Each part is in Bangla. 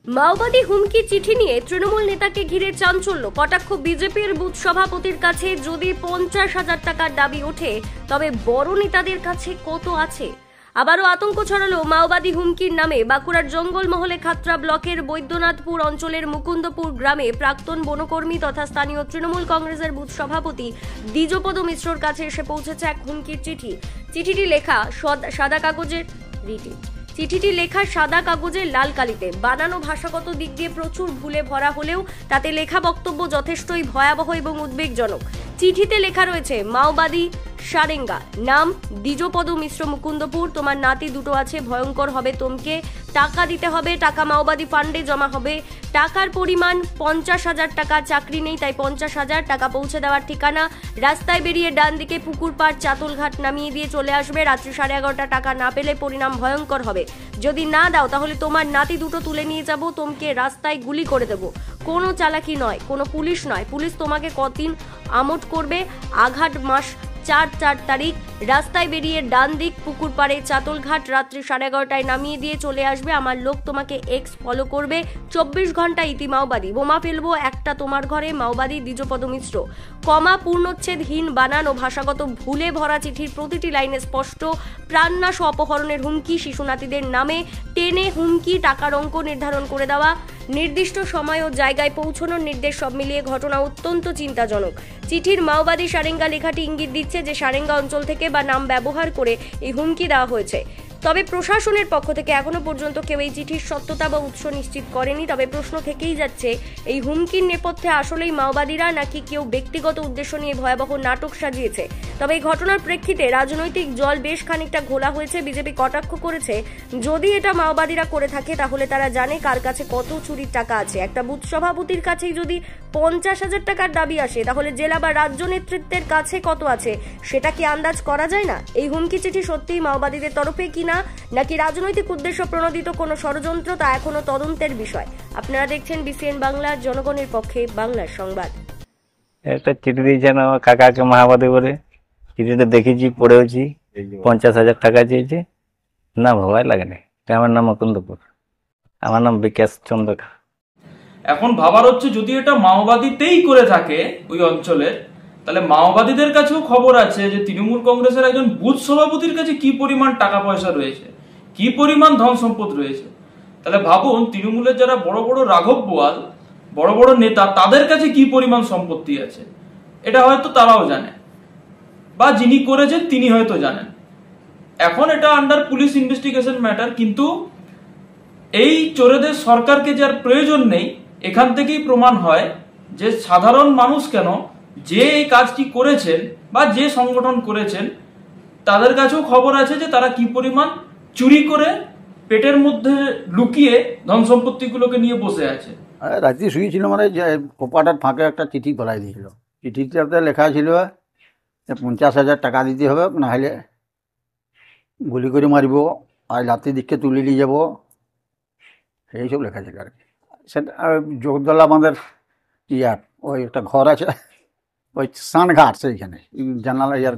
মাওবাদী হুমকি চিঠি নিয়ে তৃণমূল নেতাকে ঘিরে চাঞ্চল্য। কটাক্ষ বিজেপির বুথ সভাপতির কাছে যদি 50,000 টাকার দাবি ওঠে, তবে বড় নেতাদের কাছে কত আছে? আবারও আতঙ্ক ছড়ালো মাওবাদী হুমকির নামে। বাঁকুড়ার জঙ্গলমহলে খাতড়া ব্লকের বৈদ্যনাথপুর অঞ্চলের মুকুন্দপুর গ্রামে প্রাক্তন বনকর্মী তথা স্থানীয় তৃণমূল কংগ্রেসের বুথ সভাপতি দ্বিজপদ মিশ্রর কাছে এসে পৌঁছেছে এক হুমকির চিঠি। চিঠিটি লেখা সাদা কাগজের চিঠিটি লেখা সাদা কাগজে লাল কালিতে, বানানো ভাষাগত দিক দিয়ে প্রচুর ভুলে ভরা হলেও তাতে লেখা বক্তব্য যথেষ্টই ভয়াবহ এবং উদ্বেগজনক। চিঠিতে লেখা রয়েছে, মাওবাদী সারেঙ্গা, নাম দ্বিজপদ মিশ্র, মুকুন্দপুর, তোমার নাতি দুটো আছে, ভয়ঙ্কর হবে তোমকে, টাকা দিতে হবে, টাকা মাওবাদী ফান্ডে জমা হবে, টাকার পরিমাণ 50,000 টাকা, চাকরি নেই তাই 50,000 টাকা, পৌঁছে দেওয়ার ঠিকানা রাস্তায় বেরিয়ে ডান দিকে পুকুর পাড় চাতলঘাট নামিয়ে দিয়ে চলে আসবে, রাত্রি 11:30 টাকা না পেলে পরিণাম ভয়ঙ্কর হবে, যদি না দাও তাহলে তোমার নাতি দুটো তুলে নিয়ে যাব, তোমকে রাস্তায় গুলি করে দেবো। কোনো চালাকি নয়, কোনো পুলিশ নয়, পুলিশ তোমাকে কতদিন আমোট করবে, আঘাট মাস 4 তারিখ রাস্তায় বেরিয়ে ডান দিক পুকুর পাড়ে চাতলঘাট রাত্রি 11:30টায় নামিয়ে দিয়ে চলে আসবে, আমার লোক তোমাকে এক্স ফলো করবে, 24 ঘন্টা ইতি মাওবাদী, বোমা ফেলবো একটা তোমার ঘরে, মাওবাদী দ্বিজপদ মিশ্র। কমা পূর্ণচ্ছেদহীন বানানো ভাষাগত ভুলে ভরা চিঠির প্রতিটি লাইনে স্পষ্ট প্রাণনাশ অপহরণের হুমকি, শিশুনাতিদের নামে টেনে হুমকি, টাকার অঙ্ক নির্ধারণ করে দেওয়া, নির্দিষ্ট সময় ও জায়গায় পৌঁছানোর নির্দেশ, সব মিলিয়ে ঘটনা অত্যন্ত চিন্তাজনক। চিঠির মাওবাদী সারেঙ্গা লেখাটি ইঙ্গিত দিচ্ছে যে সারেঙ্গা অঞ্চল থেকে বা নাম ব্যবহার করে এই হুমকি দেওয়া হয়েছে। তবে প্রশাসনের পক্ষ থেকে এখনো পর্যন্ত কেউ এই চিঠির সত্যতা বা উৎস নিশ্চিত করেনি। তবে প্রশ্ন থেকেই যাচ্ছে, এই হুমকির নেপথ্যে আসলেই মাওবাদীরা নাকি কেউ ব্যক্তিগত উদ্দেশ্য নিয়ে ভয়াবহ নাটক সাজিয়েছে? তবে এই ঘটনার প্রেক্ষিতে রাজনৈতিক জল বেশ খানিকটা ঘোলা হয়েছে। বিজেপি কটাক্ষ করেছে, যদি এটা মাওবাদীরা করে থাকে তাহলে তারা জানে কার কাছে কত চুরির টাকা আছে। একটা বুথ সভাপতির কাছেই যদি 50,000 টাকার দাবি আসে, তাহলে জেলা বা রাজ্য নেতৃত্বের কাছে কত আছে সেটা কি আন্দাজ করা যায় না? এই হুমকি চিঠি সত্যিই মাওবাদীদের তরফে কিনা নাকি রাজনৈতিক উদ্দেশ্য প্রণোদিত কোনো ষড়যন্ত্র, তা এখনো তদন্তের বিষয়। আপনারা দেখছেন বিসিএন বাংলা, জনগণের পক্ষে বাংলার সংবাদ। একটা চিঠি দিয়েছেন আমার কাকাকে মাওবাদী বলে, চিঠিটা দেখেছি, পড়েওছি, 50,000 টাকা চেয়েছে। না ভাবাই লাগেনি। আমার নাম মুকুন্দপুর, আমার নাম বিকাশ চন্দ্রকা। এখন ভাবার হচ্ছে, যদি এটা মাওবাদীতেই করে থাকে ওই অঞ্চলে, তাহলে মাওবাদীদের কাছেও খবর আছে যে তৃণমূল কংগ্রেসের একজন বুথ সভাপতির কাছে কি পরিমাণ টাকা পয়সা রয়েছে, কি পরিমাণ ধন সম্পদ রয়েছে। তাহলে ভাবুন, তৃণমূলের যারা বড় বড় রাঘব বোয়াল, বড় বড় নেতা, তাদের কাছে কি পরিমাণ সম্পত্তি আছে, এটা হয়তো তারাও জানে, বা যিনি করেছেন তিনি হয়তো জানেন। এখন এটা আন্ডার পুলিশ ইনভেস্টিগেশন ম্যাটার, কিন্তু এই চোরেদের সরকারকে যার প্রয়োজন নেই, এখান থেকেই প্রমাণ হয় যে সাধারণ মানুষ কেন, যে এই কাজটি করেছেন বা যে সংগঠন করেছেন, তাদের কাছেও খবর আছে যে তারা কি পরিমাণ চুরি করে পেটের মধ্যে লুকিয়ে ধন সম্পত্তিগুলোকে নিয়ে বসে আছে। রাত্রি শুয়েছিল, মানে যে কোপাটার ফাঁকে একটা চিঠি পড়াই দিয়েছিল। চিঠিটাতে লেখা ছিল যে 50,000 টাকা দিতে হবে, না হলে গুলি করে মারিব, আর রাত্রি দিককে তুলে নিয়ে যাবো, এইসব লেখা ছিল আর কি। সেটা জগদলা আমাদের ইয়ার ওই একটা ঘর আছে, ওই সানঘাট, সেইখানে জানালা ইয়ার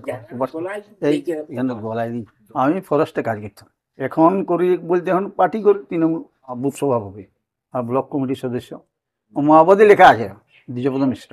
এইখানে গলায় দিই। আমি ফরেস্টে কাজ করতাম, এখন করি বলতে এখন পার্টি করি, তৃণমূল বুথ সভাপতি আর ব্লক কমিটির সদস্য। মাওবাদী লেখা আছে দ্বিজপদ মিশ্র।